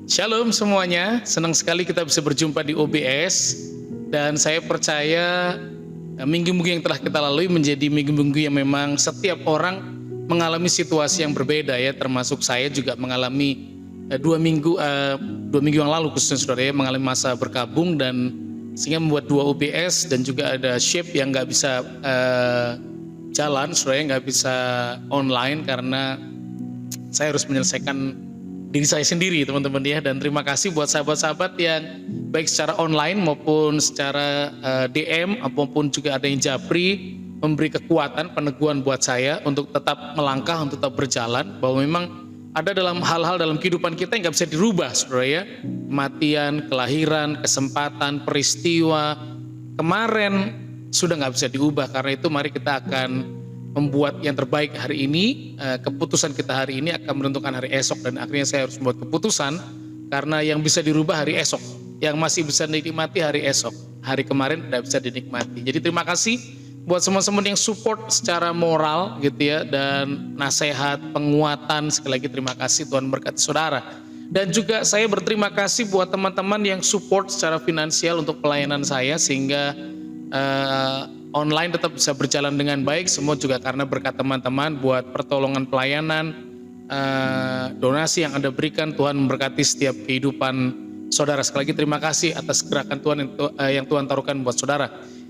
Shalom semuanya, senang sekali kita bisa berjumpa di OBS. Dan saya percaya minggu-minggu yang telah kita lalui menjadi minggu-minggu yang memang setiap orang mengalami situasi yang berbeda ya. Termasuk saya juga mengalami dua minggu yang lalu khususnya saudara ya, mengalami masa berkabung dan sehingga membuat dua OBS dan juga ada shape yang nggak bisa jalan, saudara ya, nggak bisa online karena saya harus menyelesaikan diri saya sendiri teman-teman ya. Dan terima kasih buat sahabat-sahabat yang baik secara online maupun secara DM maupun juga ada yang japri memberi kekuatan peneguhan buat saya untuk tetap melangkah, untuk tetap berjalan, bahwa memang ada dalam hal-hal dalam kehidupan kita yang gak bisa dirubah saudara ya. Kematian, kelahiran, kesempatan, peristiwa kemarin sudah gak bisa diubah. Karena itu mari kita akan membuat yang terbaik hari ini. Keputusan kita hari ini akan menentukan hari esok, dan akhirnya saya harus membuat keputusan karena yang bisa dirubah hari esok, yang masih bisa dinikmati hari esok, hari kemarin tidak bisa dinikmati. Jadi terima kasih buat teman-teman yang support secara moral gitu ya, dan nasihat, penguatan. Sekali lagi terima kasih, Tuhan berkati saudara. Dan juga saya berterima kasih buat teman-teman yang support secara finansial untuk pelayanan saya, sehingga online tetap bisa berjalan dengan baik. Semua juga karena berkat teman-teman buat pertolongan pelayanan, donasi yang Anda berikan. Tuhan memberkati setiap kehidupan saudara. Sekali lagi terima kasih atas gerakan Tuhan yang Tuhan taruhkan buat saudara.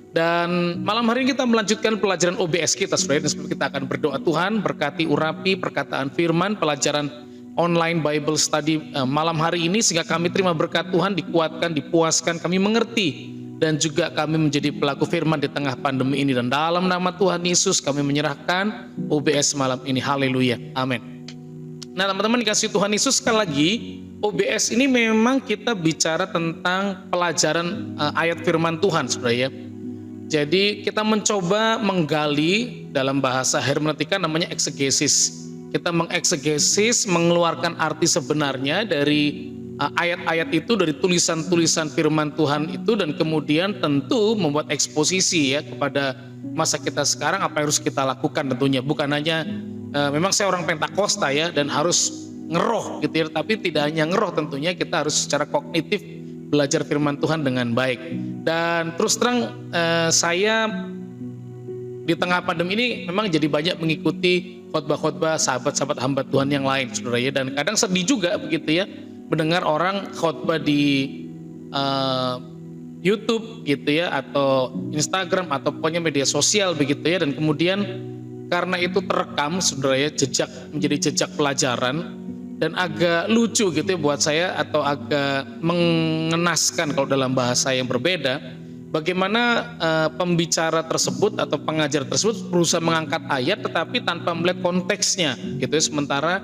Dan malam hari ini kita melanjutkan pelajaran OBS kita saudara. Dan sebelum kita akan berdoa, Tuhan berkati urapi perkataan firman, pelajaran online Bible study malam hari ini, sehingga kami terima berkat Tuhan, dikuatkan, dipuaskan, kami mengerti, dan juga kami menjadi pelaku firman di tengah pandemi ini. Dan dalam nama Tuhan Yesus kami menyerahkan OBS malam ini. Haleluya, amin. Nah teman-teman dikasih Tuhan Yesus, sekali lagi OBS ini memang kita bicara tentang pelajaran ayat firman Tuhan saudara ya. Jadi kita mencoba menggali dalam bahasa hermeneutika namanya eksegesis. Kita mengeksegesis, mengeluarkan arti sebenarnya dari ayat-ayat itu, dari tulisan-tulisan firman Tuhan itu, dan kemudian tentu membuat eksposisi ya kepada masa kita sekarang, apa yang harus kita lakukan tentunya. Bukan hanya memang saya orang Pentakosta ya dan harus ngeroh gitu ya, tapi tidak hanya ngeroh, tentunya kita harus secara kognitif belajar firman Tuhan dengan baik. Dan terus terang saya di tengah pandemi ini memang jadi banyak mengikuti khotbah-khotbah sahabat-sahabat hamba Tuhan yang lain saudara ya, dan kadang sedih juga begitu ya mendengar orang khotbah di YouTube gitu ya, atau Instagram, atau pokoknya media sosial begitu ya, dan kemudian karena itu terekam saudara ya, menjadi jejak pelajaran, dan agak lucu gitu ya buat saya, atau agak mengenaskan kalau dalam bahasa yang berbeda, bagaimana pembicara tersebut atau pengajar tersebut berusaha mengangkat ayat tetapi tanpa melihat konteksnya gitu ya. Sementara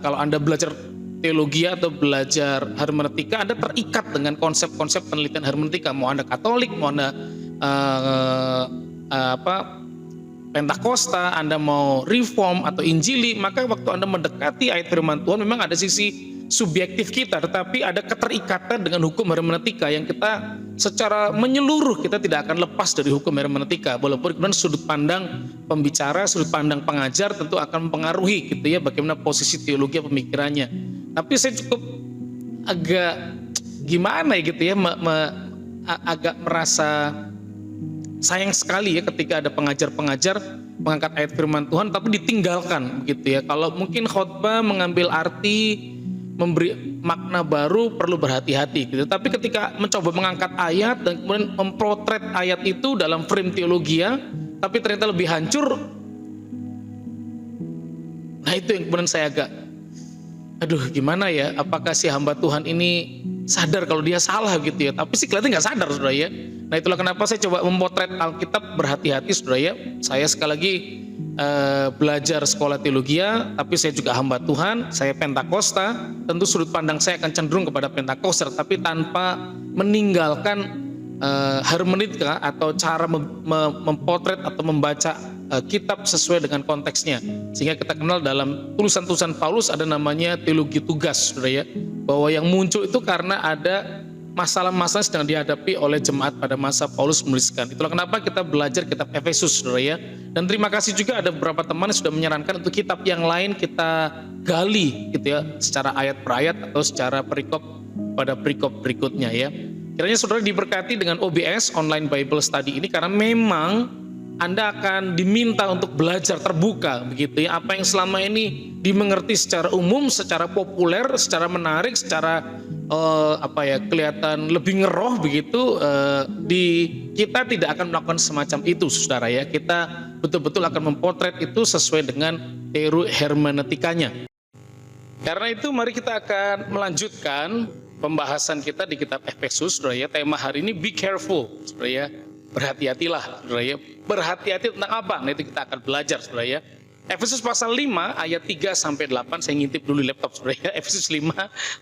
kalau Anda belajar teologi atau belajar hermeneutika, Anda terikat dengan konsep-konsep penelitian hermeneutika. Mau Anda Katolik, mau Anda Pentakosta, Anda mau Reform atau Injili, maka waktu Anda mendekati ayat firman Tuhan memang ada sisi subjektif kita, tetapi ada keterikatan dengan hukum hermeneutika yang kita secara menyeluruh kita tidak akan lepas dari hukum hermeneutika. Walaupun kemudian sudut pandang pembicara, sudut pandang pengajar tentu akan mempengaruhi gitu ya bagaimana posisi teologi pemikirannya. Tapi saya cukup agak gimana ya gitu ya, agak merasa sayang sekali ya ketika ada pengajar-pengajar mengangkat ayat firman Tuhan tapi ditinggalkan begitu ya. Kalau mungkin khotbah mengambil arti, memberi makna baru, perlu berhati-hati gitu. Tapi ketika mencoba mengangkat ayat dan kemudian memprotret ayat itu dalam frame teologia, tapi ternyata lebih hancur, nah itu yang kemudian saya agak aduh gimana ya, apakah si hamba Tuhan ini sadar kalau dia salah gitu ya. Tapi sih kelihatan gak sadar saudara ya. Nah itulah kenapa saya coba memotret Alkitab berhati-hati saudara ya. Saya sekali lagi belajar sekolah teologia, tapi saya juga hamba Tuhan, saya Pentakosta. Tentu sudut pandang saya akan cenderung kepada Pentakosta, tapi tanpa meninggalkan hermeneutika atau cara mempotret atau membaca kitab sesuai dengan konteksnya. Sehingga kita kenal dalam tulisan-tulisan Paulus ada namanya teologi tugas saudara ya, bahwa yang muncul itu karena ada masalah-masalah sedang dihadapi oleh jemaat pada masa Paulus menuliskan. Itulah kenapa kita belajar kitab Efesus, saudara ya. Dan terima kasih juga ada beberapa teman yang sudah menyarankan untuk kitab yang lain kita gali gitu ya, secara ayat per ayat atau secara perikop pada perikop berikutnya ya. Kiranya saudara diberkati dengan OBS Online Bible Study ini, karena memang Anda akan diminta untuk belajar terbuka begitu ya. Apa yang selama ini dimengerti secara umum, secara populer, secara menarik, secara kelihatan lebih ngeroh begitu, kita tidak akan melakukan semacam itu saudara ya. Kita betul-betul akan memotret itu sesuai dengan teori hermeneutikanya. Karena itu mari kita akan melanjutkan pembahasan kita di kitab Efesus saudara ya. Tema hari ini be careful saudara ya. Berhati-hatilah saudara ya. Berhati-hati tentang apa? Nah itu kita akan belajar saudara ya. Efesus pasal 5 ayat 3 sampai 8, saya ngintip dulu laptop saudara ya. Efesus 5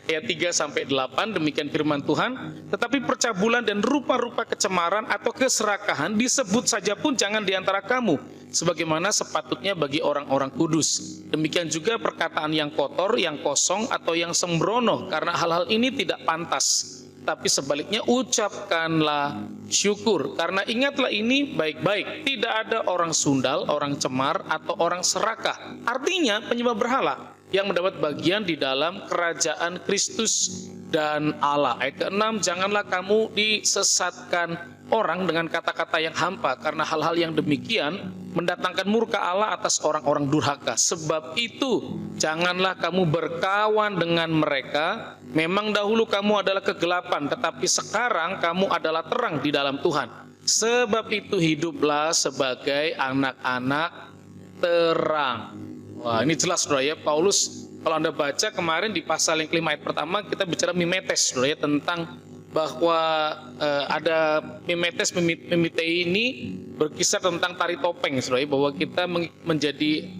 ayat 3 sampai 8, demikian firman Tuhan. Tetapi percabulan dan rupa-rupa kecemaran atau keserakahan disebut saja pun jangan di antara kamu, sebagaimana sepatutnya bagi orang-orang kudus. Demikian juga perkataan yang kotor, yang kosong atau yang sembrono, karena hal-hal ini tidak pantas. Tapi sebaliknya ucapkanlah syukur, karena ingatlah ini baik-baik, tidak ada orang sundal, orang cemar, atau orang serakah, artinya penyembah berhala, yang mendapat bagian di dalam kerajaan Kristus dan Allah. Ayat ke-6, janganlah kamu disesatkan orang dengan kata-kata yang hampa, karena hal-hal yang demikian mendatangkan murka Allah atas orang-orang durhaka. Sebab itu janganlah kamu berkawan dengan mereka. Memang dahulu kamu adalah kegelapan, tetapi sekarang kamu adalah terang di dalam Tuhan. Sebab itu hiduplah sebagai anak-anak terang. Wah, ini jelas saudara ya. Paulus, kalau Anda baca kemarin di pasal yang kelima ayat pertama, kita bicara mimetes saudara ya, tentang bahwa ada mimetes, mimitei ini berkisar tentang tari topeng saudara ya, bahwa kita menjadi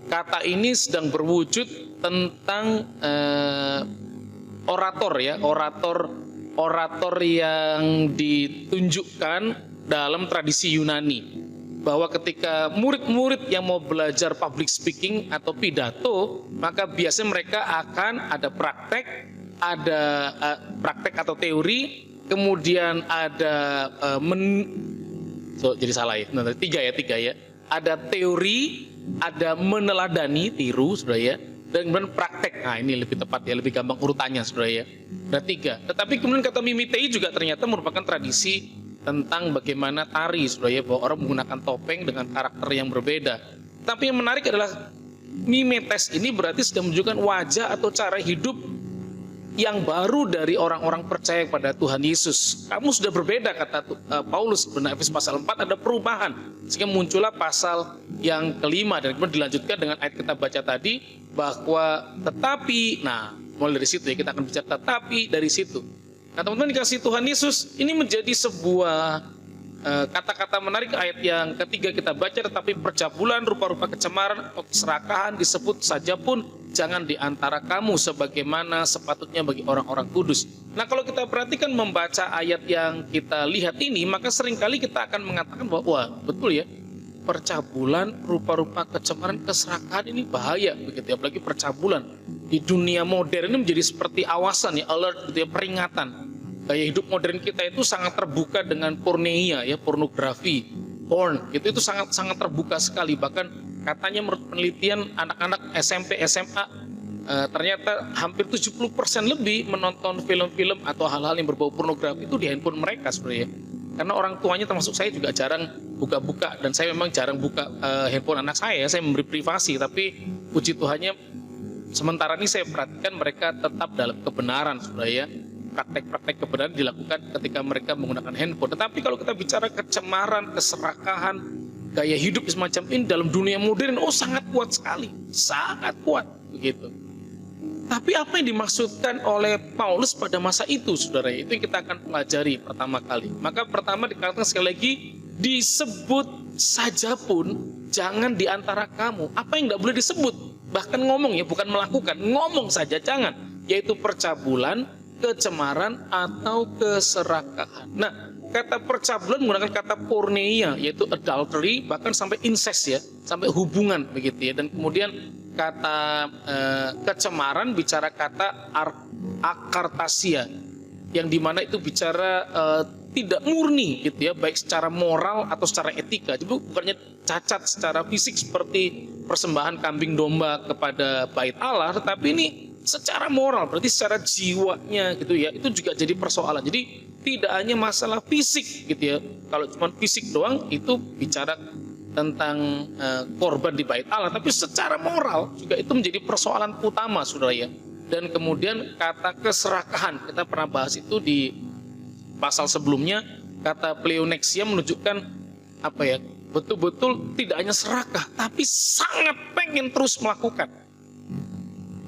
kata ini sedang berwujud tentang orator ya, orator yang ditunjukkan dalam tradisi Yunani, bahwa ketika murid-murid yang mau belajar public speaking atau pidato, maka biasanya mereka akan ada praktek atau teori, kemudian ada tiga ya, ada teori, ada meneladani, tiru saudara ya, dan kemudian praktek. Nah ini lebih tepat ya, lebih gampang urutannya saudara ya. Ada tiga. Tetapi kemudian kata mimitei juga ternyata merupakan tradisi tentang bagaimana tari saudara ya, bahwa orang menggunakan topeng dengan karakter yang berbeda. Tapi yang menarik adalah mimetes ini berarti sedang menunjukkan wajah atau cara hidup yang baru dari orang-orang percaya kepada Tuhan Yesus. Kamu sudah berbeda, kata Paulus. Benar, Efesus pasal 4 ada perubahan, sehingga muncullah pasal yang kelima, dan kemudian dilanjutkan dengan ayat kita baca tadi, bahwa tetapi, nah mulai dari situ ya, kita akan bicara tetapi dari situ. Nah teman-teman dikasih Tuhan Yesus, ini menjadi sebuah kata-kata menarik. Ayat yang ketiga kita baca, tetapi percabulan, rupa-rupa kecemaran, keserakahan disebut saja pun jangan di antara kamu, sebagaimana sepatutnya bagi orang-orang kudus. Nah kalau kita perhatikan membaca ayat yang kita lihat ini, maka seringkali kita akan mengatakan bahwa wah betul ya, percabulan, rupa-rupa kecemaran, keserakahan ini bahaya begitu ya. Apalagi percabulan di dunia modern ini menjadi seperti awasan ya, alert gitu ya, peringatan. Gaya hidup modern kita itu sangat terbuka dengan porneia ya, pornografi, porn, itu sangat terbuka sekali. Bahkan katanya menurut penelitian anak-anak SMP, SMA ternyata hampir 70% lebih menonton film-film atau hal-hal yang berbau pornografi itu di handphone mereka sebenarnya. Karena orang tuanya termasuk saya juga jarang buka-buka, dan saya memang jarang buka handphone anak saya memberi privasi, tapi puji Tuhannya sementara ini saya perhatikan mereka tetap dalam kebenaran sebenarnya. Praktek-praktek kebenaran dilakukan ketika mereka menggunakan handphone. Tetapi kalau kita bicara kecemaran, keserakahan, gaya hidup semacam ini dalam dunia modern, sangat kuat sekali, sangat kuat begitu. Tapi apa yang dimaksudkan oleh Paulus pada masa itu, saudara? Itu yang kita akan pelajari pertama kali. Maka pertama dikatakan sekali lagi, disebut saja pun jangan di antara kamu. Apa yang tidak boleh disebut? Bahkan ngomong ya, bukan melakukan, ngomong saja jangan. Yaitu percabulan, kecemaran, atau keserakahan. Nah, kata percabulan menggunakan kata porneia, yaitu adultery, bahkan sampai incest ya, sampai hubungan begitu ya. Dan kemudian kata kecemaran bicara kata akartasia, yang dimana itu bicara tidak murni gitu ya, baik secara moral atau secara etika. Jadi bukannya cacat secara fisik seperti persembahan kambing domba kepada bait Allah, tetapi ini secara moral, berarti secara jiwanya gitu ya, itu juga jadi persoalan. Jadi tidak hanya masalah fisik gitu ya. Kalau cuma fisik doang itu bicara tentang korban di bait Allah, tapi secara moral juga itu menjadi persoalan utama, saudara ya. Dan kemudian kata keserakahan, kita pernah bahas itu di pasal sebelumnya, kata pleonexia menunjukkan apa ya, betul-betul tidak hanya serakah, tapi sangat pengen terus melakukan,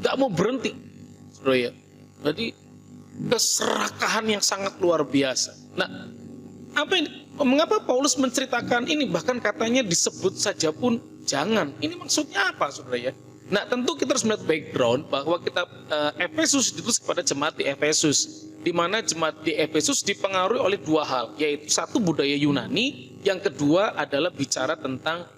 gak mau berhenti, saudara ya. Jadi keserakahan yang sangat luar biasa. Nah, mengapa Paulus menceritakan ini? Bahkan katanya disebut saja pun jangan. Ini maksudnya apa, saudara ya? Nah, tentu kita harus melihat background bahwa kita Efesus ditulis kepada jemaat di Efesus, di mana jemaat di Efesus dipengaruhi oleh dua hal, yaitu satu budaya Yunani, yang kedua adalah bicara tentang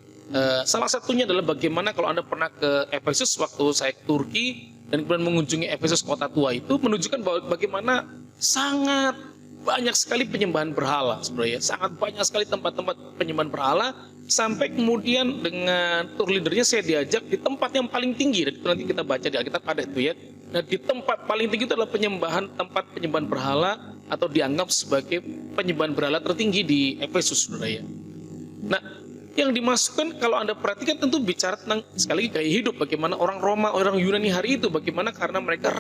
salah satunya adalah bagaimana kalau Anda pernah ke Efesus waktu saya ke Turki dan kemudian mengunjungi Efesus kota tua, itu menunjukkan bahwa bagaimana sangat banyak sekali penyembahan berhala, sebenarnya sangat banyak sekali tempat-tempat penyembahan berhala, sampai kemudian dengan tour leadernya saya diajak di tempat yang paling tinggi, dan itu nanti kita baca di Alkitab ada itu ya. Nah, di tempat paling tinggi itu adalah tempat penyembahan berhala, atau dianggap sebagai penyembahan berhala tertinggi di Efesus, saudara ya. Nah, yang dimasukkan kalau Anda perhatikan tentu bicara tentang sekali lagi gaya hidup, bagaimana orang Roma, orang Yunani hari itu, bagaimana karena mereka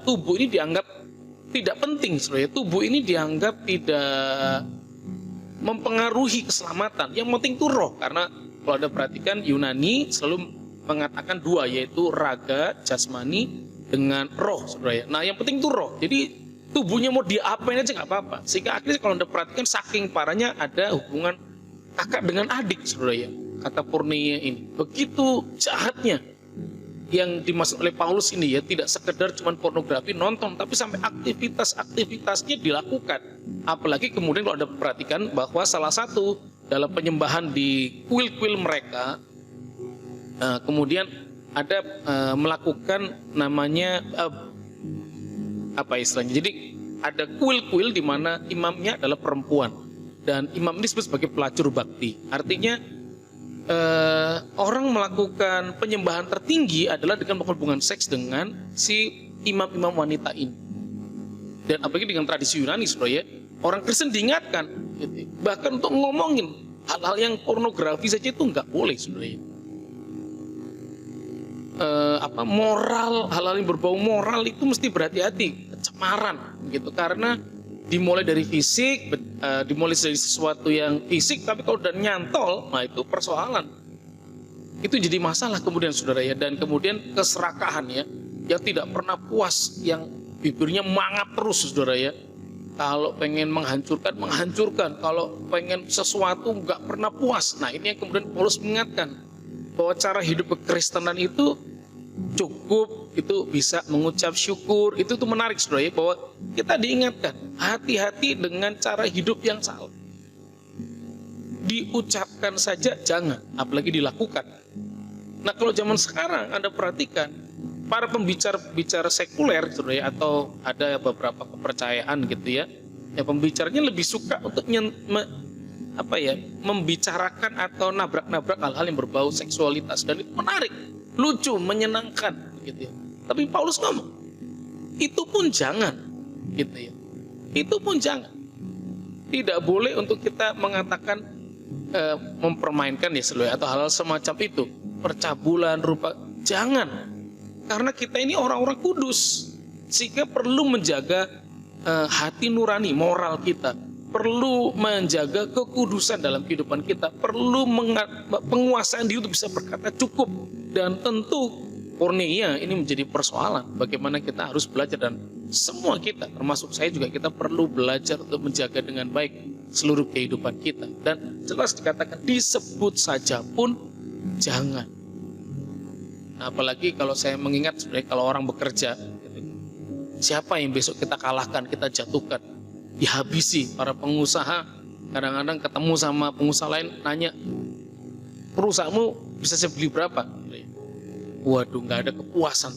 tubuh ini dianggap tidak penting, saudara ya. Tubuh ini dianggap tidak mempengaruhi keselamatan. Yang penting itu roh, karena kalau Anda perhatikan Yunani selalu mengatakan dua, yaitu raga, jasmani, dengan roh, saudara ya. Nah, yang penting itu roh. Jadi tubuhnya mau diapain aja nggak apa-apa. Sehingga akhirnya kalau Anda perhatikan saking parahnya ada hubungan kakak dengan adik, saudara ya. Kata porneia ini begitu jahatnya yang dimaksud oleh Paulus ini ya, tidak sekedar cuma pornografi nonton, tapi sampai aktivitas-aktivitasnya dilakukan. Apalagi kemudian kalau Anda perhatikan bahwa salah satu dalam penyembahan di kuil-kuil mereka, kemudian ada melakukan namanya apa istilahnya. Jadi ada kuil-kuil di mana imamnya adalah perempuan, dan imam ini disebut sebagai pelacur bakti. Artinya orang melakukan penyembahan tertinggi adalah dengan hubungan seks dengan si imam-imam wanita ini. Dan apalagi dengan tradisi Yunani, saudara ya, orang Kristen diingatkan gitu. Bahkan untuk ngomongin hal-hal yang pornografi saja itu nggak boleh, saudara ya. Moral, hal-hal yang berbau moral itu mesti berhati-hati, kecemaran gitu, karena dimulai dari fisik, dimulai dari sesuatu yang fisik, tapi kalau udah nyantol, nah itu persoalan. Itu jadi masalah kemudian, saudara ya. Dan kemudian keserakahan ya, yang tidak pernah puas, yang bibirnya mangap terus, saudara ya. Kalau pengen menghancurkan. Kalau pengen sesuatu nggak pernah puas. Nah, ini yang kemudian Paulus mengingatkan bahwa cara hidup kekristenan itu cukup, itu bisa mengucap syukur. Itu tuh menarik, saudara ya, bahwa kita diingatkan hati-hati dengan cara hidup yang salah. Diucapkan saja jangan, apalagi dilakukan. Nah, kalau zaman sekarang Anda perhatikan para pembicara sekuler, saudara ya, atau ada beberapa kepercayaan gitu ya, ya pembicaranya lebih suka untuk membicarakan atau nabrak-nabrak hal-hal yang berbau seksualitas, dan itu menarik, lucu, menyenangkan gitu ya. Tapi Paulus ngomong, itu pun jangan gitu ya. Itu pun jangan. Tidak boleh untuk kita mengatakan mempermainkan ya, saudara, atau hal-hal semacam itu, percabulan rupa, jangan. Karena kita ini orang-orang kudus, sehingga perlu menjaga hati nurani, moral kita, perlu menjaga kekudusan dalam kehidupan kita, perlu penguasaan diri untuk bisa berkata cukup. Dan tentu porneia ini menjadi persoalan, bagaimana kita harus belajar, dan semua kita, termasuk saya juga, kita perlu belajar untuk menjaga dengan baik seluruh kehidupan kita. Dan jelas dikatakan disebut saja pun jangan. Nah, apalagi kalau saya mengingat sebenarnya kalau orang bekerja gitu, siapa yang besok kita kalahkan, kita jatuhkan, dihabisi. Para pengusaha kadang-kadang ketemu sama pengusaha lain, nanya, perusahaanmu bisa saya beli berapa? Waduh, nggak ada kepuasan.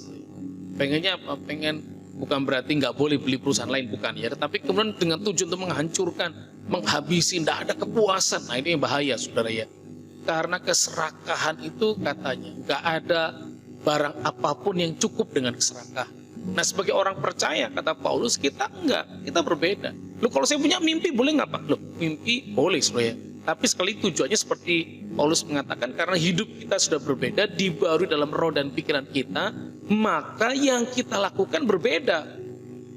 Pengennya apa? Pengen bukan berarti nggak boleh beli perusahaan lain, bukan ya. Tetapi kemudian dengan tujuan untuk menghancurkan, menghabisi, tidak ada kepuasan. Nah ini yang bahaya saudara ya. Karena keserakahan itu katanya nggak ada barang apapun yang cukup dengan keserakahan. Nah sebagai orang percaya kata Paulus kita enggak, kita berbeda. Loh kalau saya punya mimpi boleh nggak Pak? Loh mimpi boleh saudara ya. Tapi sekali tujuannya seperti Paulus mengatakan karena hidup kita sudah berbeda, dibarui dalam roh dan pikiran kita, maka yang kita lakukan berbeda.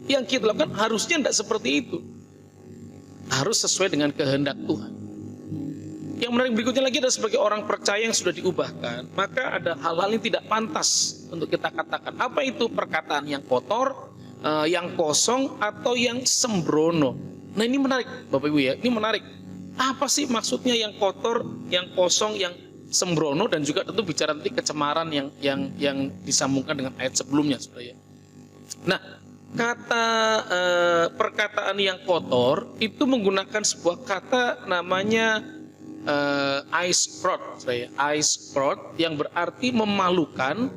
Yang kita lakukan harusnya tidak seperti itu. Harus sesuai dengan kehendak Tuhan. Yang menarik berikutnya lagi adalah sebagai orang percaya yang sudah diubahkan, maka ada hal-hal yang tidak pantas untuk kita katakan. Apa itu perkataan yang kotor, yang kosong, atau yang sembrono. Nah ini menarik Bapak Ibu ya, ini menarik. Apa sih maksudnya yang kotor, yang kosong, yang sembrono, dan juga tentu bicara nanti kecemaran yang disambungkan dengan ayat sebelumnya, saudara ya. Nah, kata perkataan yang kotor itu menggunakan sebuah kata namanya eisprod, saudara ya. Eisprod yang berarti memalukan,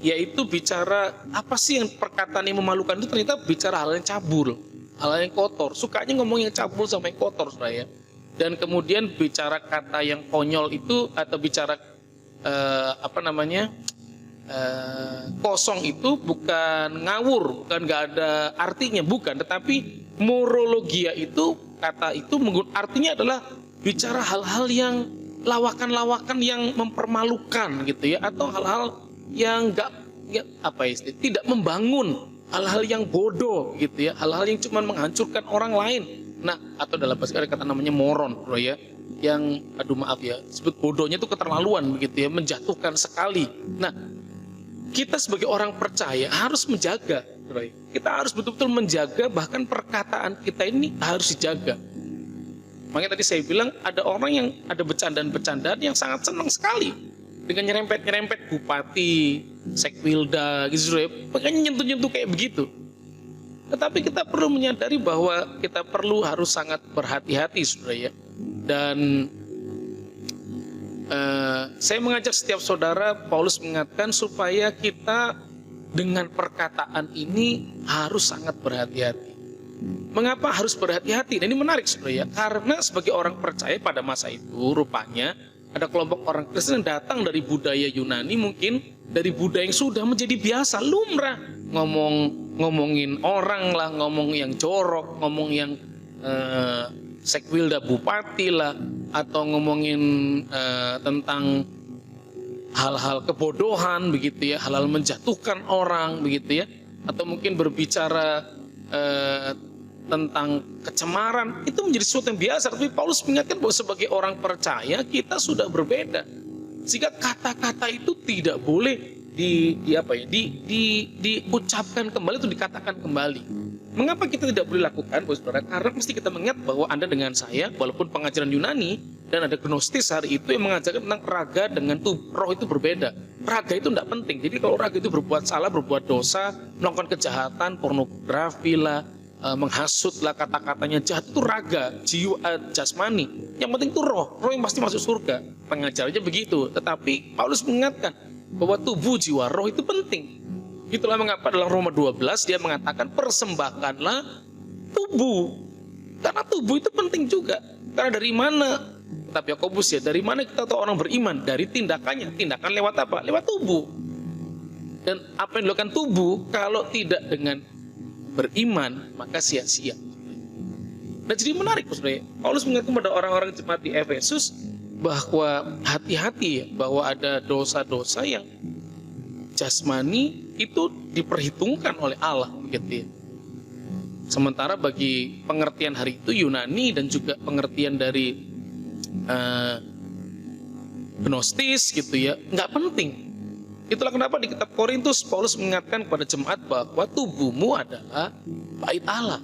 yaitu bicara apa sih yang perkataan yang memalukan itu ternyata bicara hal yang cabul. Hal yang kotor, sukanya ngomong yang cabul sama yang kotor saya. Dan kemudian bicara kata yang konyol itu atau bicara kosong itu bukan ngawur, bukan nggak ada artinya, bukan. Tetapi morologia itu kata itu artinya adalah bicara hal-hal yang lawakan-lawakan yang mempermalukan gitu ya, atau hal-hal yang tidak membangun. Hal-hal yang bodoh gitu ya, hal-hal yang cuma menghancurkan orang lain. Nah, atau dalam bahasa ada kata namanya moron, bro ya, yang sebut bodohnya itu keterlaluan begitu ya, menjatuhkan sekali. Nah, kita sebagai orang percaya harus menjaga, bro ya. Kita harus betul-betul menjaga, bahkan perkataan kita ini harus dijaga. Makanya tadi saya bilang ada orang yang ada bercandaan-bercandaan yang sangat senang sekali dengan nyerempet-nyerempet bupati, sekwilda gitu ya, makanya nyentuh-nyentuh kayak begitu. Tetapi kita perlu menyadari bahwa kita harus sangat berhati-hati saudara ya. Dan saya mengajak setiap saudara, Paulus mengatakan supaya kita dengan perkataan ini harus sangat berhati-hati. Mengapa harus berhati-hati? Dan ini menarik saudara ya, karena sebagai orang percaya pada masa itu rupanya ada kelompok orang Kristen yang datang dari budaya Yunani, mungkin dari budaya yang sudah menjadi biasa, lumrah. Ngomongin orang lah, ngomong yang jorok, ngomong yang sekwilda bupati lah, atau ngomongin tentang hal-hal kebodohan begitu ya, hal-hal menjatuhkan orang begitu ya, atau mungkin berbicara tentang kecemaran, itu menjadi sesuatu yang biasa. Tapi Paulus mengingatkan bahwa sebagai orang percaya kita sudah berbeda, sehingga kata-kata itu tidak boleh diucapkan kembali atau dikatakan kembali. Mengapa kita tidak boleh lakukan, saudara? Karena mesti kita mengingat bahwa Anda dengan saya, walaupun pengajaran Yunani dan ada Gnostis hari itu yang mengajarkan tentang raga dengan roh itu berbeda. Raga itu tidak penting. Jadi kalau raga itu berbuat salah, berbuat dosa, melakukan kejahatan, pornografi lah, menghasut lah, kata-katanya jahat, itu raga, jiwa, jasmani. Yang penting itu roh yang pasti masuk surga. Pengajarannya begitu. Tetapi Paulus mengingatkan bahwa tubuh, jiwa, roh itu penting. Itulah mengapa dalam Roma 12 dia mengatakan persembahkanlah tubuh. Karena tubuh itu penting juga. Karena dari mana, tapi Yakobus ya, dari mana kita tahu orang beriman? Dari tindakannya. Tindakan lewat apa? Lewat tubuh. Dan apa yang dilakukan tubuh kalau tidak dengan beriman, maka sia-sia. Nah jadi menarik saudara. Paulus mengingatkan kepada orang-orang jemaat di Efesus bahwa hati-hati ya, bahwa ada dosa-dosa yang jasmani itu diperhitungkan oleh Allah begitu ya. Sementara bagi pengertian hari itu Yunani dan juga pengertian dari Gnostis gitu ya, nggak penting. Itulah kenapa di kitab Korintus Paulus mengingatkan kepada jemaat bahwa tubuhmu adalah bait Allah.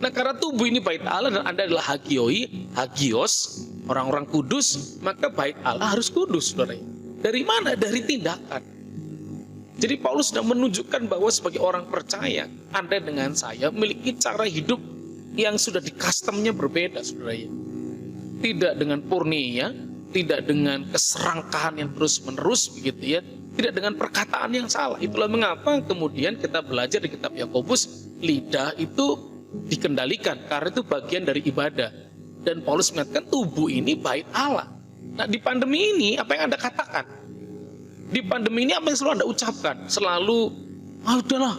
Nah karena tubuh ini bait Allah dan Anda adalah hagios, orang-orang kudus, maka bait Allah harus kudus, saudara. Dari mana? Dari tindakan. Jadi Paulus sudah menunjukkan bahwa sebagai orang percaya, Anda dengan saya memiliki cara hidup yang sudah di-customnya berbeda, saudara. Tidak dengan purnia, tidak dengan keserangkahan yang terus-menerus begitu ya, tidak dengan perkataan yang salah. Itulah mengapa kemudian kita belajar di kitab Yakobus, lidah itu dikendalikan karena itu bagian dari ibadah. Dan Paulus mengatakan tubuh ini bait Allah. Nah, di pandemi ini apa yang Anda katakan? Di pandemi ini apa yang selalu Anda ucapkan? Selalu, udahlah,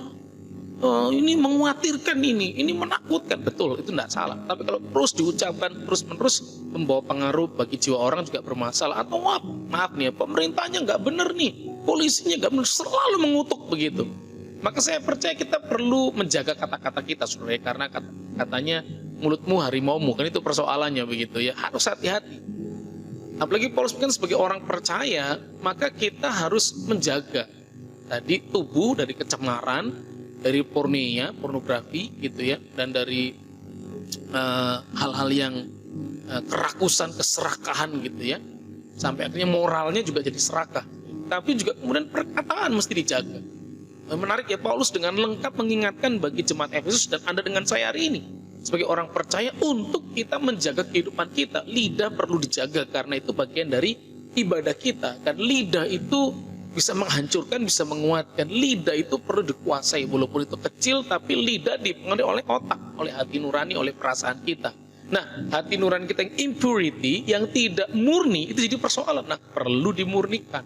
ini menguatirkan, ini menakutkan. Betul, itu tidak salah. Tapi kalau terus diucapkan terus-menerus, membawa pengaruh bagi jiwa orang juga bermasalah. Atau maaf nih, pemerintahnya nggak benar nih, polisinya nggak benar, selalu mengutuk begitu. Maka saya percaya kita perlu menjaga kata-kata kita, saudara, karena katanya mulutmu harimaumu, kan itu persoalannya begitu ya. Harus hati-hati. Apalagi Paulus kan sebagai orang percaya, maka kita harus menjaga tadi tubuh dari kecemaran, dari pornografi gitu ya, dan dari hal-hal yang kerakusan, keserakahan gitu ya, sampai akhirnya moralnya juga jadi serakah. Tapi juga kemudian perkataan mesti dijaga. Menarik ya, Paulus dengan lengkap mengingatkan bagi jemaat Efesus dan Anda dengan saya hari ini sebagai orang percaya untuk kita menjaga kehidupan kita. Lidah perlu dijaga karena itu bagian dari ibadah kita. Dan lidah itu bisa menghancurkan, bisa menguatkan. Lidah itu perlu dikuasai, walaupun itu kecil, tapi lidah dipengaruhi oleh otak, oleh hati nurani, oleh perasaan kita. Nah, hati nurani kita yang impurity, yang tidak murni, itu jadi persoalan. Nah, perlu dimurnikan.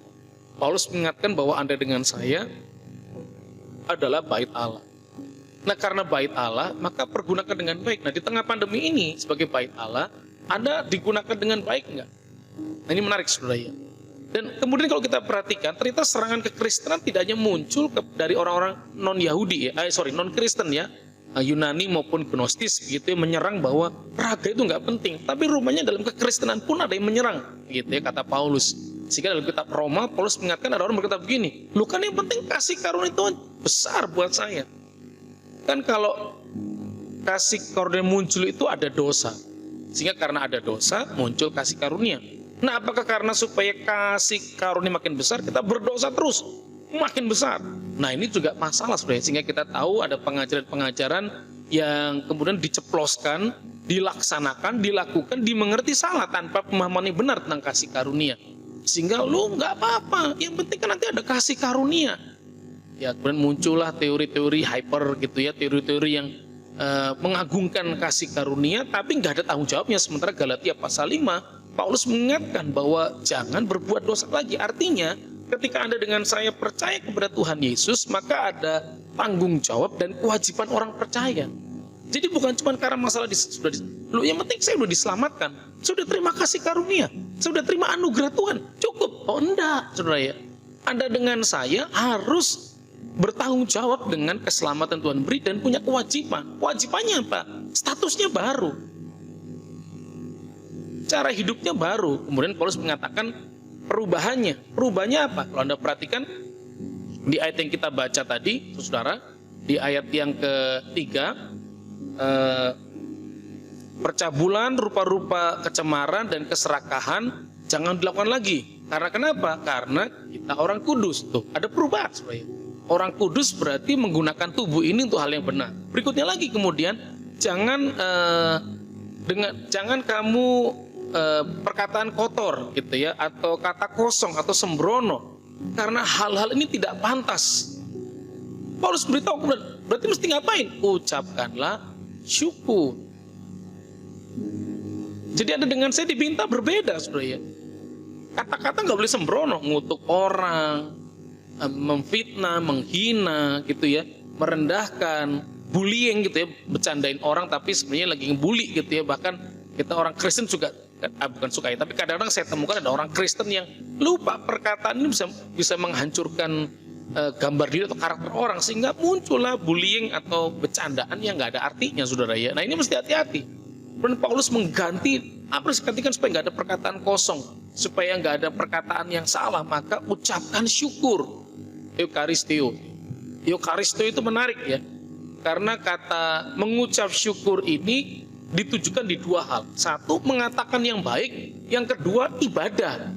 Paulus mengingatkan bahwa Anda dengan saya adalah bait Allah. Nah, karena bait Allah, maka pergunakan dengan baik. Nah, di tengah pandemi ini, sebagai bait Allah, Anda digunakan dengan baik enggak? Nah, ini menarik, saudara ya. Dan kemudian kalau kita perhatikan, ternyata serangan kekristenan tidak hanya muncul dari orang-orang non-Yahudi, non-Kristen ya, Yunani maupun Gnostis, begitu ya, menyerang bahwa raga itu nggak penting. Tapi rupanya dalam kekristenan pun ada yang menyerang, gitu ya, kata Paulus. Sehingga dalam kitab Roma, Paulus mengingatkan, ada orang berkata begini, lu kan yang penting kasih karunia itu besar buat saya. Kan kalau kasih karunia muncul itu ada dosa. Sehingga karena ada dosa, muncul kasih karunia. Nah, apakah karena supaya kasih karunia makin besar, kita berdosa terus, makin besar? Nah, ini juga masalah sebenarnya. Sehingga kita tahu ada pengajaran-pengajaran yang kemudian diceploskan, dilaksanakan, dilakukan, dimengerti salah tanpa pemahaman yang benar tentang kasih karunia. Sehingga lu nggak apa-apa, yang penting kan nanti ada kasih karunia. Ya, kemudian muncullah teori-teori hyper gitu ya, teori-teori yang mengagungkan kasih karunia, tapi nggak ada tanggung jawabnya. Sementara Galatia pasal 5, Paulus mengingatkan bahwa jangan berbuat dosa lagi. Artinya, ketika Anda dengan saya percaya kepada Tuhan Yesus, maka ada tanggung jawab dan kewajiban orang percaya. Jadi bukan cuma karena masalah yang penting saya sudah diselamatkan, sudah terima kasih karunia, sudah terima anugerah Tuhan, cukup. Oh enggak, saudara ya. Anda dengan saya harus bertanggung jawab dengan keselamatan Tuhan beri dan punya kewajiban. Kewajibannya apa? Statusnya baru, cara hidupnya baru. Kemudian Paulus mengatakan perubahannya apa? Kalau Anda perhatikan di ayat yang kita baca tadi, saudara, di ayat yang ketiga, percabulan, rupa-rupa kecemaran dan keserakahan jangan dilakukan lagi. Karena kenapa? Karena kita orang kudus. Tuh, ada perubahan sebenarnya. Orang kudus berarti menggunakan tubuh ini untuk hal yang benar. Berikutnya lagi kemudian, jangan kamu perkataan kotor gitu ya, atau kata kosong atau sembrono, karena hal-hal ini tidak pantas. Paulus beritahu kemudian, berarti mesti ngapain? Ucapkanlah syukur. Jadi Anda dengan saya diminta berbeda, saudara ya. Kata-kata nggak boleh sembrono, ngutuk orang, memfitnah, menghina gitu ya, merendahkan, bullying gitu ya, bercandain orang tapi sebenarnya lagi ngebully gitu ya. Bahkan kita orang Kristen juga bukan suka ya, tapi kadang-kadang saya temukan ada orang Kristen yang lupa perkataan ini bisa menghancurkan gambar diri atau karakter orang, sehingga muncullah bullying atau bercandaan yang nggak ada artinya, saudara ya. Nah, ini mesti hati-hati. Dan Paulus mengganti gantikan supaya nggak ada perkataan kosong, supaya nggak ada perkataan yang salah, maka ucapkan syukur. Eukaristio itu menarik ya, karena kata mengucap syukur ini ditujukan di dua hal. Satu, mengatakan yang baik, yang kedua ibadah.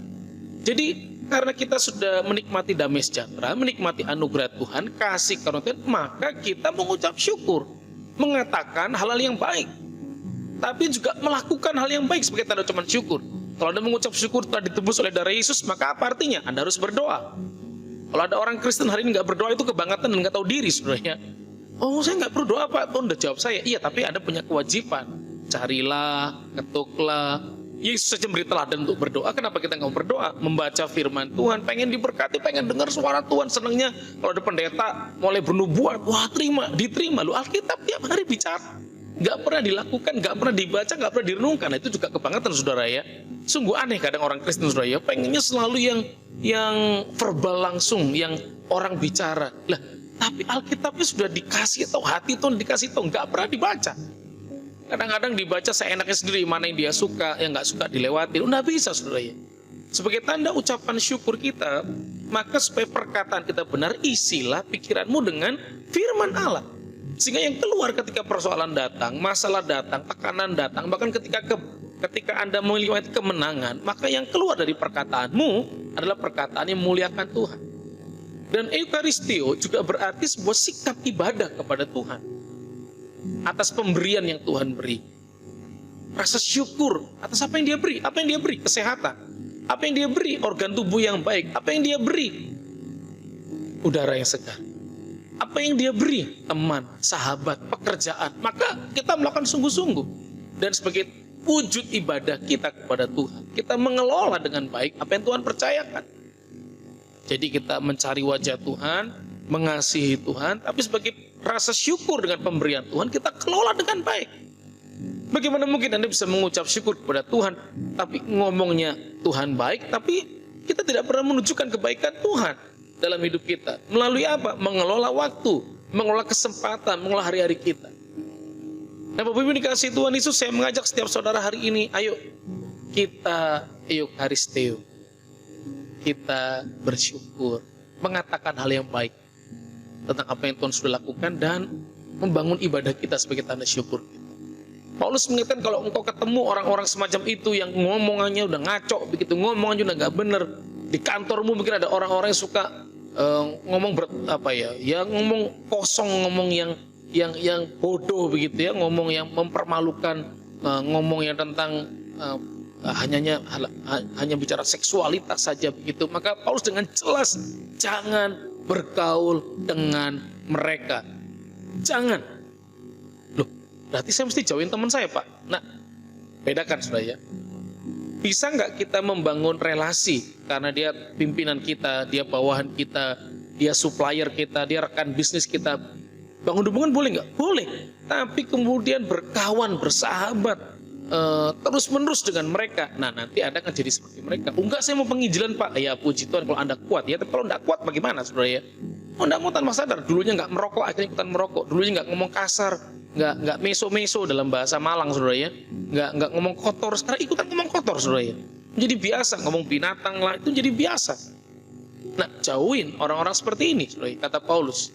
Jadi karena kita sudah menikmati damai sejahtera, menikmati anugerah Tuhan, kasih karunia Tuhan, maka kita mengucap syukur, mengatakan hal-hal yang baik, tapi juga melakukan hal yang baik sebagai tanda ucapan syukur. Kalau Anda mengucap syukur telah ditebus oleh darah Yesus, maka apa artinya? Anda harus berdoa. Kalau ada orang Kristen hari ini nggak berdoa, itu kebangetan dan nggak tahu diri, saudara ya. Oh, saya nggak berdoa, Pak. Tuhan udah jawab saya. Iya, tapi Anda punya kewajiban. Carilah, ketuklah. Yesus saja beri teladan untuk berdoa. Kenapa kita nggak mau berdoa? Membaca firman Tuhan, pengen diberkati, pengen dengar suara Tuhan. Senangnya kalau ada pendeta mulai bernubuat, wah diterima. Lu Alkitab tiap hari bicara. Nggak pernah dilakukan, nggak pernah dibaca, nggak pernah direnungkan. Nah, itu juga kebangetan, saudara ya. Sungguh aneh kadang orang Kristen, saudara ya. Pengennya selalu yang verbal langsung, yang orang bicara. Lah, tapi Alkitabnya sudah dikasih tahu, hati Tuhan dikasih tahu, nggak pernah dibaca. Kadang-kadang dibaca seenaknya sendiri, mana yang dia suka, yang nggak suka dilewatin. Nggak bisa, saudara ya. Sebagai tanda ucapan syukur kita, maka supaya perkataan kita benar, isilah pikiranmu dengan firman Allah. Sehingga yang keluar ketika persoalan datang, masalah datang, tekanan datang, bahkan ketika Anda melewati kemenangan, maka yang keluar dari perkataanmu adalah perkataan yang memuliakan Tuhan. Dan Eukaristio juga berarti sebuah sikap ibadah kepada Tuhan atas pemberian yang Tuhan beri. Rasa syukur atas apa yang dia beri. Apa yang dia beri? Kesehatan. Apa yang dia beri? Organ tubuh yang baik. Apa yang dia beri? Udara yang segar. Apa yang dia beri? Teman, sahabat, pekerjaan. Maka kita melakukan sungguh-sungguh. Dan sebagai wujud ibadah kita kepada Tuhan, kita mengelola dengan baik apa yang Tuhan percayakan. Jadi kita mencari wajah Tuhan, mengasihi Tuhan, tapi sebagai rasa syukur dengan pemberian Tuhan, kita kelola dengan baik. Bagaimana mungkin Anda bisa mengucap syukur kepada Tuhan, tapi ngomongnya Tuhan baik, tapi kita tidak pernah menunjukkan kebaikan Tuhan dalam hidup kita. Melalui apa? Mengelola waktu, mengelola kesempatan, mengelola hari-hari kita. Nah, Bapak Ibu dikasihi Tuhan Yesus, saya mengajak setiap saudara hari ini, ayo kita Eukaristeo. Kita bersyukur, mengatakan hal yang baik tentang apa yang Tuhan sudah lakukan dan membangun ibadah kita sebagai tanda syukur kita. Paulus mengatakan kalau engkau ketemu orang-orang semacam itu yang ngomongannya udah ngaco, begitu ngomongannya udah nggak bener, di kantormu mungkin ada orang-orang yang suka ngomong ngomong kosong, ngomong yang bodoh begitu ya, ngomong yang mempermalukan, ngomong yang tentang hanya bicara seksualitas saja begitu. Maka Paulus dengan jelas, jangan bergaul dengan mereka. Jangan. Loh, berarti saya mesti jauhin teman saya, Pak. Nah, bedakan saudara ya. Bisa nggak kita membangun relasi karena dia pimpinan kita, dia bawahan kita, dia supplier kita, dia rekan bisnis kita. Bangun hubungan boleh nggak? Boleh. Tapi kemudian berkawan, bersahabat, terus-menerus dengan mereka. Nah, nanti Anda akan jadi seperti mereka. Enggak, saya mau penginjilan, Pak. Ya, puji Tuhan kalau Anda kuat ya. Tapi kalau enggak kuat bagaimana, saudara ya? Oh, enggak mau tanpa sadar. Dulunya enggak merokok, akhirnya ikutan merokok. Dulunya enggak ngomong kasar, enggak meso-meso dalam bahasa Malang, saudara ya. Enggak ngomong kotor, sekarang ikutan ngomong kotor, saudara ya. Jadi biasa ngomong binatang lah, itu jadi biasa. Nah, jauhin orang-orang seperti ini, saudara, kata Paulus.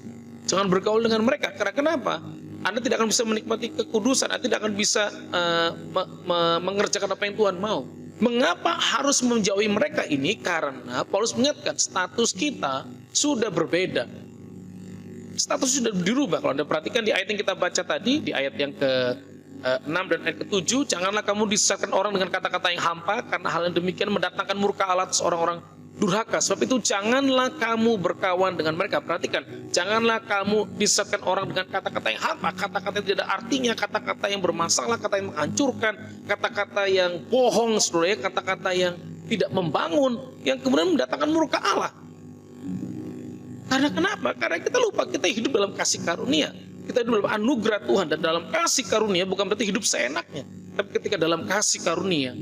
Jangan bergaul dengan mereka. Karena kenapa? Anda tidak akan bisa menikmati kekudusan, Anda tidak akan bisa mengerjakan apa yang Tuhan mau. Mengapa harus menjauhi mereka ini? Karena Paulus mengingatkan status kita sudah berbeda. Status sudah dirubah. Kalau Anda perhatikan di ayat yang kita baca tadi, di ayat yang ke-6 dan ayat ke-7, janganlah kamu disesatkan orang dengan kata-kata yang hampa, karena hal yang demikian mendatangkan murka Allah atas orang-orang durhaka. Sebab itu janganlah kamu berkawan dengan mereka. Perhatikan, janganlah kamu disesatkan orang dengan kata-kata yang hampa, kata-kata yang tidak ada artinya, kata-kata yang bermasalah, kata yang menghancurkan, kata-kata yang bohong, saudara, kata-kata yang tidak membangun, yang kemudian mendatangkan murka Allah. Karena kenapa? Karena kita lupa kita hidup dalam kasih karunia. Kita hidup dalam anugerah Tuhan, dan dalam kasih karunia bukan berarti hidup seenaknya. Tapi ketika dalam kasih karunia,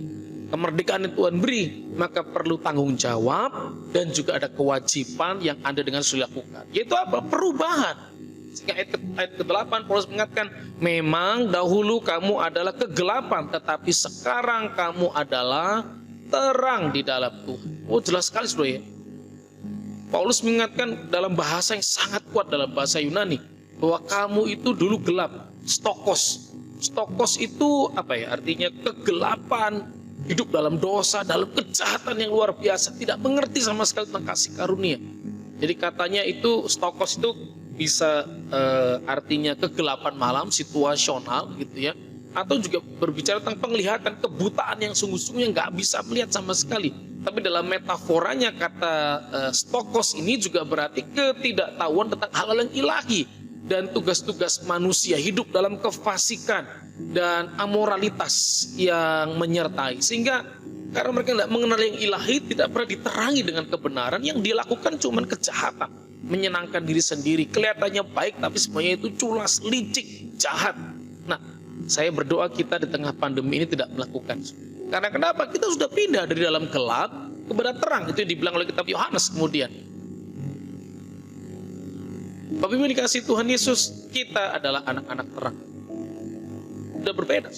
kemerdekaan yang Tuhan beri, maka perlu tanggung jawab dan juga ada kewajiban yang Anda dengan sudah lakukan. Yaitu apa? Perubahan. Sehingga ayat ke-8 Paulus mengatakan, memang dahulu kamu adalah kegelapan, tetapi sekarang kamu adalah terang di dalam Tuhan. Oh, jelas sekali saudara ya. Paulus mengingatkan dalam bahasa yang sangat kuat, dalam bahasa Yunani, bahwa kamu itu dulu gelap, stokos. Stokos itu apa ya? Artinya kegelapan, hidup dalam dosa, dalam kejahatan yang luar biasa, tidak mengerti sama sekali tentang kasih karunia. Jadi katanya itu stokos itu bisa artinya kegelapan malam, situasional gitu ya, atau juga berbicara tentang penglihatan, kebutaan yang sungguh-sungguh yang nggak bisa melihat sama sekali. Tapi dalam metaforanya kata stokos ini juga berarti ketidaktahuan tentang hal-hal yang ilahi dan tugas-tugas manusia hidup dalam kefasikan dan amoralitas yang menyertai. Sehingga karena mereka tidak mengenal yang ilahi, tidak pernah diterangi dengan kebenaran, yang dilakukan cuma kejahatan, menyenangkan diri sendiri, kelihatannya baik tapi semuanya itu culas, licik, jahat. Nah, saya berdoa kita di tengah pandemi ini tidak melakukan. Karena kenapa? Kita sudah pindah dari dalam gelap kepada terang. Itu yang dibilang oleh kitab Yohanes kemudian. Bapak Ibu dikasih Tuhan Yesus, kita adalah anak-anak terang. Sudah berbeda.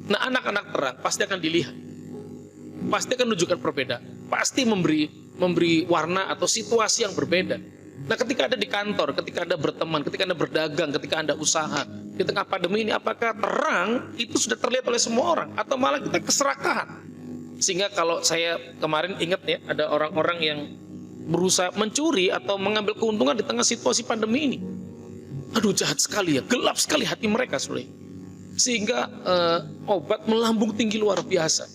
Nah, anak-anak terang pasti akan dilihat. Pasti akan menunjukkan perbedaan. Pasti memberi warna atau situasi yang berbeda. Nah, ketika Anda di kantor, ketika Anda berteman, ketika Anda berdagang, ketika Anda usaha, di tengah pandemi ini, apakah terang itu sudah terlihat oleh semua orang? Atau malah kita keserakahan? Sehingga kalau saya kemarin ingat ya, ada orang-orang yang berusaha mencuri atau mengambil keuntungan di tengah situasi pandemi ini. Aduh, jahat sekali ya, gelap sekali hati mereka, saudara. Sehingga obat melambung tinggi luar biasa.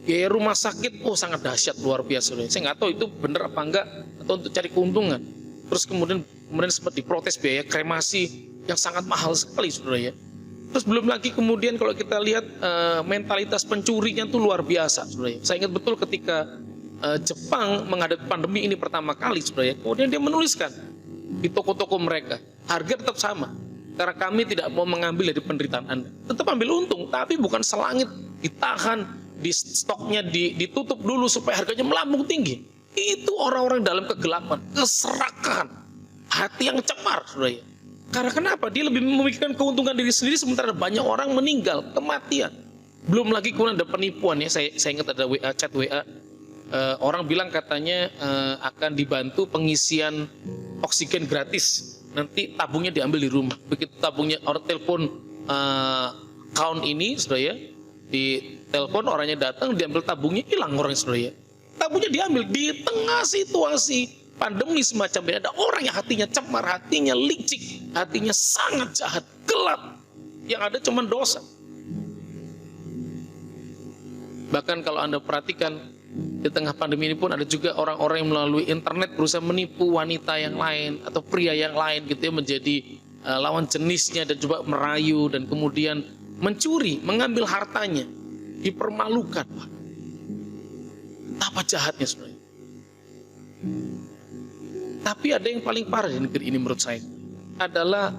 Biaya rumah sakit, sangat dahsyat luar biasa, saudara. Saya nggak tahu itu benar apa enggak, atau untuk cari keuntungan. Terus kemudian sempat diprotes biaya kremasi yang sangat mahal sekali, saudara ya. Terus belum lagi kemudian kalau kita lihat mentalitas pencurinya itu luar biasa, saudara ya. Saya ingat betul ketika Jepang menghadapi pandemi ini pertama kali, saudara ya. Kemudian dia menuliskan di toko-toko mereka, harga tetap sama. Karena kami tidak mau mengambil dari penderitaan Anda. Tetap ambil untung, tapi bukan selangit, ditahan, di stoknya ditutup dulu supaya harganya melambung tinggi. Itu orang-orang dalam kegelapan, keserakahan, hati yang cemar, saudara ya. Karena kenapa? Dia lebih memikirkan keuntungan diri sendiri sementara banyak orang meninggal, kematian. Belum lagi kemudian ada penipuan ya. Saya ingat ada chat WA. Orang bilang katanya akan dibantu pengisian oksigen gratis. Nanti tabungnya diambil di rumah. Begitu tabungnya orang telepon account ini, saudara ya, di telepon orangnya datang, diambil tabungnya, hilang orangnya, saudara ya. Tabungnya diambil di tengah situasi pandemi semacam ini. Ada orang yang hatinya cemar, hatinya licik, hatinya sangat jahat, gelap. Yang ada cuma dosa. Bahkan kalau Anda perhatikan, di tengah pandemi ini pun ada juga orang-orang yang melalui internet berusaha menipu wanita yang lain atau pria yang lain gitu ya, menjadi lawan jenisnya dan coba merayu dan kemudian mencuri, mengambil hartanya, dipermalukan. Betapa jahatnya sebenarnya. Tapi ada yang paling parah di negeri ini menurut saya. Adalah,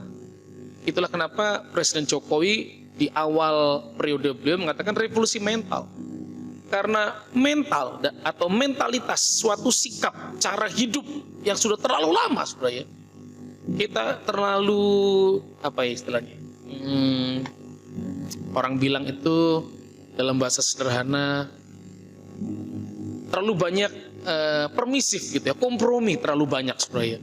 itulah kenapa Presiden Jokowi di awal periode beliau mengatakan revolusi mental. Karena mental atau mentalitas suatu sikap, cara hidup yang sudah terlalu lama, saudara ya. Kita terlalu, apa ya istilahnya? Orang bilang itu dalam bahasa sederhana, terlalu banyak permisif gitu ya, kompromi terlalu banyak, saudara ya.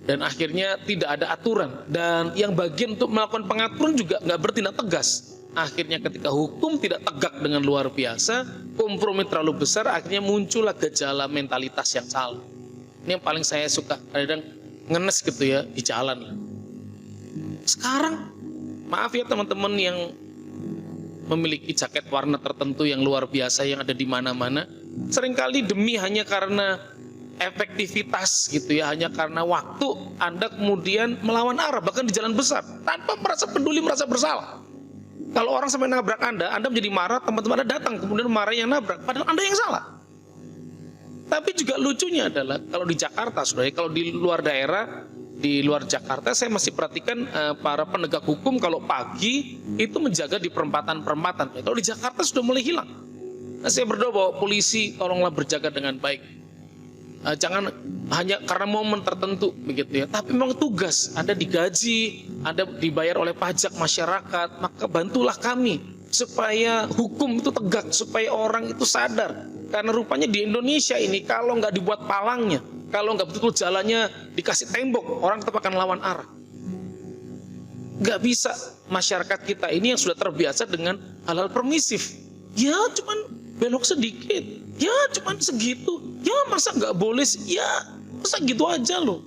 Dan akhirnya tidak ada aturan, dan yang bagian untuk melakukan pengaturan juga nggak bertindak tegas. Akhirnya ketika hukum tidak tegak dengan luar biasa, kompromi terlalu besar, akhirnya muncullah gejala mentalitas yang salah. Ini yang paling saya suka, kadang ngenes gitu ya di jalan. Sekarang maaf ya teman-teman yang memiliki jaket warna tertentu yang luar biasa yang ada di mana-mana, seringkali demi hanya karena efektivitas gitu ya, hanya karena waktu Anda kemudian melawan arah bahkan di jalan besar tanpa merasa peduli, merasa bersalah. Kalau orang sampai nabrak Anda menjadi marah, teman-teman Anda datang kemudian marah yang nabrak, padahal Anda yang salah. Tapi juga lucunya adalah kalau di Jakarta, saudara, kalau di luar daerah, di luar Jakarta, saya masih perhatikan para penegak hukum kalau pagi itu menjaga di perempatan-perempatan. Kalau di Jakarta sudah mulai hilang. Nah, saya berdoa bahwa polisi tolonglah berjaga dengan baik. Jangan hanya karena momen tertentu begitu ya, tapi memang tugas Anda digaji, Anda dibayar oleh pajak masyarakat, maka bantulah kami supaya hukum itu tegak, supaya orang itu sadar. Karena rupanya di Indonesia ini kalau nggak dibuat palangnya, kalau nggak betul-betul jalannya dikasih tembok, orang tetap akan lawan arah. Nggak bisa masyarakat kita ini yang sudah terbiasa dengan hal-hal permisif. Ya cuman belok sedikit, ya cuman segitu, ya masa nggak boleh sih, ya masa gitu aja loh.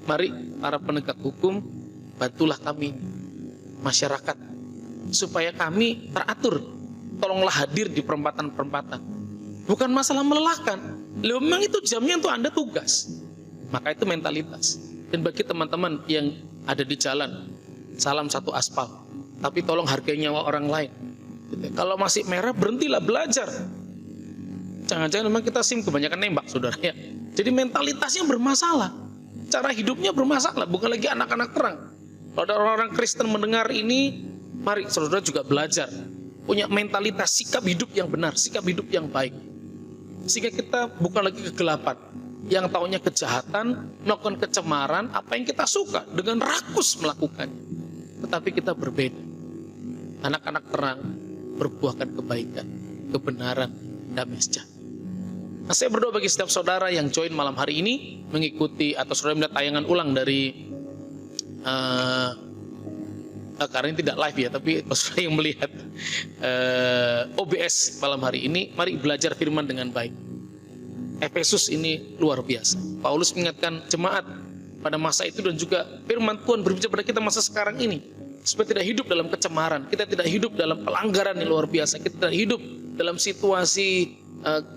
Mari para penegak hukum, bantulah kami masyarakat supaya kami teratur tolonglah hadir di perempatan-perempatan. Bukan masalah melelahkan. Memang itu jamnya untuk Anda tugas. Maka itu mentalitas. Dan bagi teman-teman yang ada di jalan, salam satu aspal. Tapi tolong hargai nyawa orang lain. Kalau masih merah, berhentilah belajar. Jangan-jangan memang kita kebanyakan nembak, saudara ya. Jadi mentalitasnya bermasalah. Cara hidupnya bermasalah, bukan lagi anak-anak terang. Kalau ada orang-orang Kristen mendengar ini, mari saudara juga belajar. Punya mentalitas, sikap hidup yang benar, sikap hidup yang baik. Sehingga kita bukan lagi kegelapan. Yang taunya kejahatan, melakukan kecemaran, apa yang kita suka, dengan rakus melakukannya. Tetapi kita berbeda. Anak-anak terang, berbuahkan kebaikan, kebenaran, damai sejahtera. Nah, saya berdoa bagi setiap saudara yang join malam hari ini, mengikuti atau saudara melihat tayangan ulang dari karena ini tidak live ya, tapi saudara yang melihat OBS malam hari ini, mari belajar firman dengan baik. Efesus ini luar biasa. Paulus mengingatkan jemaat pada masa itu, dan juga firman Tuhan berbicara pada kita masa sekarang ini, supaya tidak hidup dalam kecemaran, kita tidak hidup dalam pelanggaran yang luar biasa, kita tidak hidup dalam situasi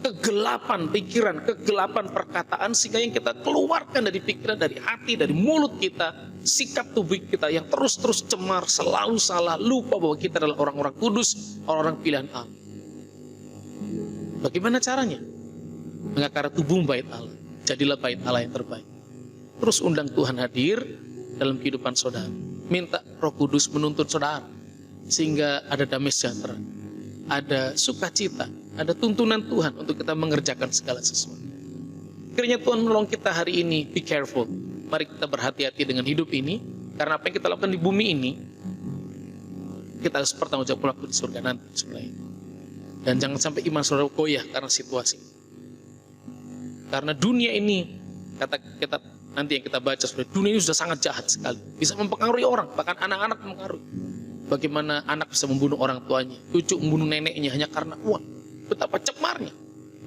kegelapan pikiran, kegelapan perkataan, sehingga yang kita keluarkan dari pikiran, dari hati, dari mulut kita, sikap tubuh kita yang terus-terus cemar, selalu salah, lupa bahwa kita adalah orang-orang kudus, orang-orang pilihan Allah. Bagaimana caranya? Mengakar tubuh bait Allah, jadilah bait Allah yang terbaik. Terus undang Tuhan hadir dalam kehidupan saudara. Minta Roh Kudus menuntun saudara, sehingga ada damai sejahtera, ada sukacita, ada tuntunan Tuhan untuk kita mengerjakan segala sesuatu. Kiranya Tuhan menolong kita hari ini. Be careful. Mari kita berhati-hati dengan hidup ini, karena apa yang kita lakukan di bumi ini, kita harus bertanggung jawab di surga nanti. Dan jangan sampai iman saudara goyah karena situasi. Karena dunia ini, kata kita nanti yang kita baca, dunia ini sudah sangat jahat sekali, bisa mempengaruhi orang, bahkan anak-anak mempengaruhi. Bagaimana anak bisa membunuh orang tuanya, cucu membunuh neneknya hanya karena uang. Betapa cemarnya,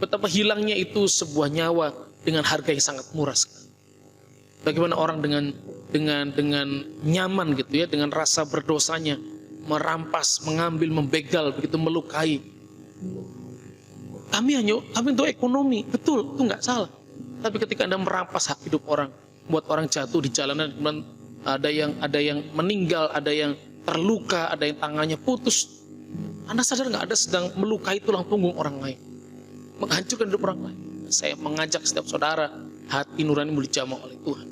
betapa hilangnya itu sebuah nyawa dengan harga yang sangat murah sekali. Bagaimana orang dengan nyaman gitu ya, dengan rasa berdosanya, merampas, mengambil, membegal, begitu melukai. Kami untuk ekonomi, betul, itu nggak salah. Tapi ketika Anda merampas hak hidup orang, buat orang jatuh di jalanan, ada yang meninggal, ada yang terluka, ada yang tangannya putus, Anda sadar nggak, Anda sedang melukai tulang punggung orang lain, menghancurkan hidup orang lain. Saya mengajak setiap saudara, hati nurani dijamah oleh Tuhan.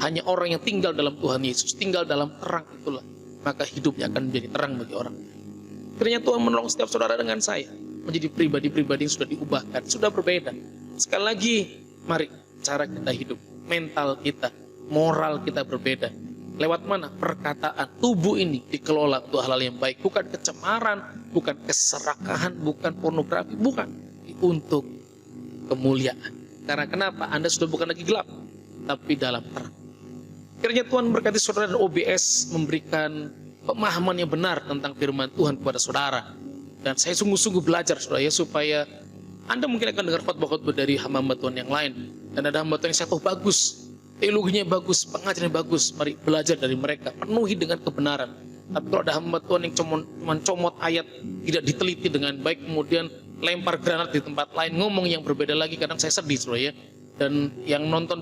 Hanya orang yang tinggal dalam Tuhan Yesus, tinggal dalam terang itulah, maka hidupnya akan menjadi terang bagi orang. Kiranya Tuhan menolong setiap saudara dengan saya menjadi pribadi-pribadi yang sudah diubahkan, sudah berbeda. Sekali lagi, mari cara kita hidup, mental kita, moral kita berbeda. Lewat mana? Perkataan. Tubuh ini dikelola untuk hal-hal yang baik, bukan kecemaran, bukan keserakahan, bukan pornografi, bukan. Untuk kemuliaan. Karena kenapa? Anda sudah bukan lagi gelap, tapi dalam terang. Kiranya Tuhan berkati saudara, dan OBS memberikan pemahaman yang benar tentang firman Tuhan kepada saudara. Dan saya sungguh-sungguh belajar saudara ya, supaya Anda mungkin akan dengar khotbah-khotbah dari hamba Tuhan yang lain, dan ada hamba Tuhan yang saya tahu bagus, teologinya bagus, pengajarannya bagus. Mari belajar dari mereka, penuhi dengan kebenaran. Tapi kalau ada hamba Tuhan yang cuma comot ayat, tidak diteliti dengan baik, kemudian lempar granat di tempat lain, ngomong yang berbeda lagi, kadang saya sedih saudara ya. Dan yang nonton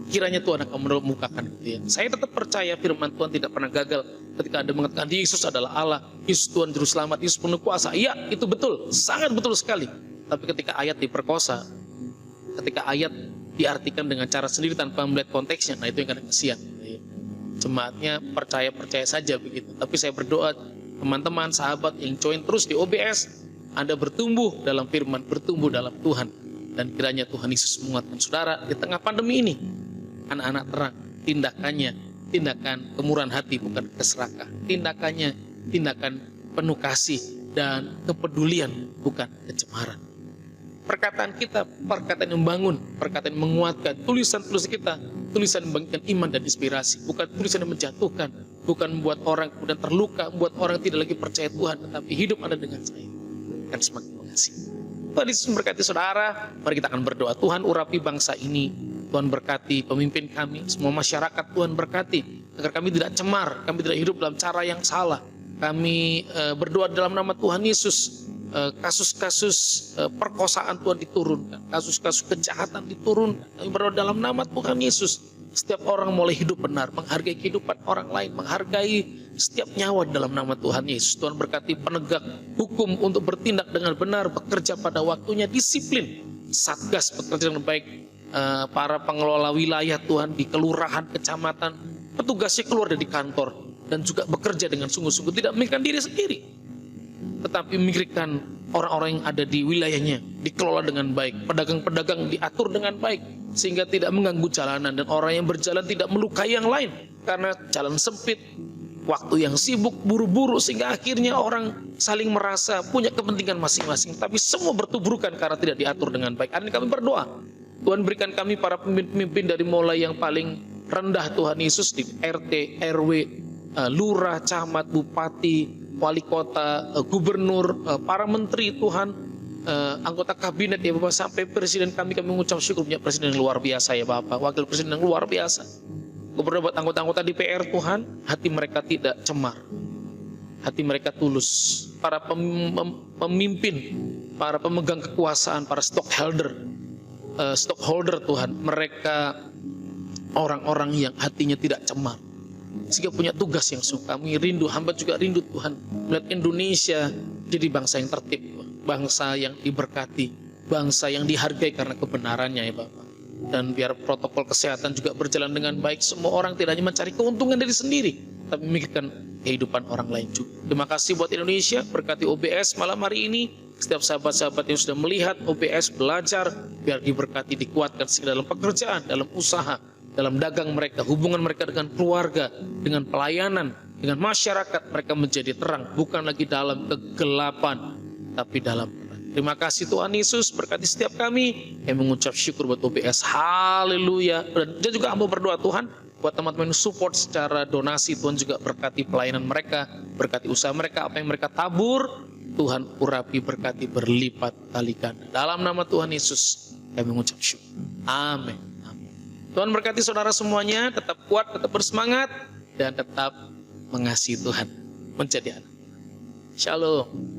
kiranya Tuhan akan menemukakan gitu ya. Saya tetap percaya firman Tuhan tidak pernah gagal. Ketika Anda mengatakan Yesus adalah Allah, Yesus Tuhan Juru Selamat, Yesus penuh kuasa, iya itu betul, sangat betul sekali. Tapi ketika ayat diperkosa, ketika ayat diartikan dengan cara sendiri tanpa melihat konteksnya, nah itu yang kadang kesian. Jemaatnya percaya saja begitu. Tapi saya berdoa teman-teman, sahabat yang join terus di OBS, Anda bertumbuh dalam firman, bertumbuh dalam Tuhan. Dan kiranya Tuhan Yesus menguatkan saudara di tengah pandemi ini. Anak-anak terang, tindakan kemurahan hati, bukan keserakahan. Tindakannya, tindakan penuh kasih dan kepedulian, bukan kecemaran. Perkataan kita, perkataan yang membangun, perkataan yang menguatkan. Tulisan-tulisan kita, tulisan yang membangkitkan iman dan inspirasi, bukan tulisan yang menjatuhkan, bukan membuat orang kemudian terluka, membuat orang tidak lagi percaya Tuhan, tetapi hidup Anda dengan saya akan semakin mengasihi. Tuhan Yesus memberkati saudara. Mari kita akan berdoa. Tuhan, urapi bangsa ini, Tuhan berkati pemimpin kami, semua masyarakat Tuhan berkati, agar kami tidak cemar, kami tidak hidup dalam cara yang salah, Kami berdoa dalam nama Tuhan Yesus, kasus-kasus perkosaan Tuhan diturunkan, kasus-kasus kejahatan diturunkan. Kami berdoa dalam nama Tuhan Yesus, setiap orang mulai hidup benar, menghargai kehidupan orang lain, menghargai setiap nyawa dalam nama Tuhan Yesus. Tuhan berkati penegak hukum untuk bertindak dengan benar, bekerja pada waktunya, disiplin, satgas bekerja dengan baik, para pengelola wilayah Tuhan di kelurahan, kecamatan, petugasnya keluar dari kantor dan juga bekerja dengan sungguh-sungguh, tidak memikirkan diri sendiri, tetapi memikirkan orang-orang yang ada di wilayahnya, dikelola dengan baik, pedagang-pedagang diatur dengan baik, sehingga tidak mengganggu jalanan, dan orang yang berjalan tidak melukai yang lain, karena jalan sempit, waktu yang sibuk, buru-buru, sehingga akhirnya orang saling merasa punya kepentingan masing-masing, tapi semua bertubrukan karena tidak diatur dengan baik. Hari ini kami berdoa, Tuhan berikan kami para pemimpin dari mulai yang paling rendah Tuhan Yesus, di RT, RW, lurah, camat, bupati, wali kota, gubernur, para menteri Tuhan, anggota kabinet ya Bapak, sampai presiden kami mengucap syukur punya presiden yang luar biasa ya Bapak, wakil presiden yang luar biasa. Berdoa buat anggota-anggota DPR Tuhan, hati mereka tidak cemar, hati mereka tulus. Para pemimpin, para pemegang kekuasaan, para stockholder Tuhan, mereka orang-orang yang hatinya tidak cemar, sehingga punya tugas yang suka. Kami rindu, hamba juga rindu Tuhan, melihat Indonesia jadi bangsa yang tertib, bangsa yang diberkati, bangsa yang dihargai karena kebenarannya ya Bapak. Dan biar protokol kesehatan juga berjalan dengan baik. Semua orang tidak hanya mencari keuntungan diri sendiri, tapi memikirkan kehidupan orang lain juga. Terima kasih buat Indonesia, berkati OBS malam hari ini. Setiap sahabat-sahabat yang sudah melihat OBS, belajar, biar diberkati, dikuatkan dalam pekerjaan, dalam usaha, dalam dagang mereka, hubungan mereka dengan keluarga, dengan pelayanan, dengan masyarakat. Mereka menjadi terang, bukan lagi dalam kegelapan, tapi dalam terang. Terima kasih Tuhan Yesus, berkati setiap kami yang mengucap syukur buat OBS. Haleluya. Dan juga hamba berdoa Tuhan, buat teman-teman yang support secara donasi, Tuhan juga berkati pelayanan mereka, berkati usaha mereka, apa yang mereka tabur, Tuhan urapi, berkati, berlipat kali ganda. Dalam nama Tuhan Yesus kami mengucap syukur. Amin. Tuhan berkati saudara semuanya, tetap kuat, tetap bersemangat, dan tetap mengasihi Tuhan, menjadi anak. Shalom.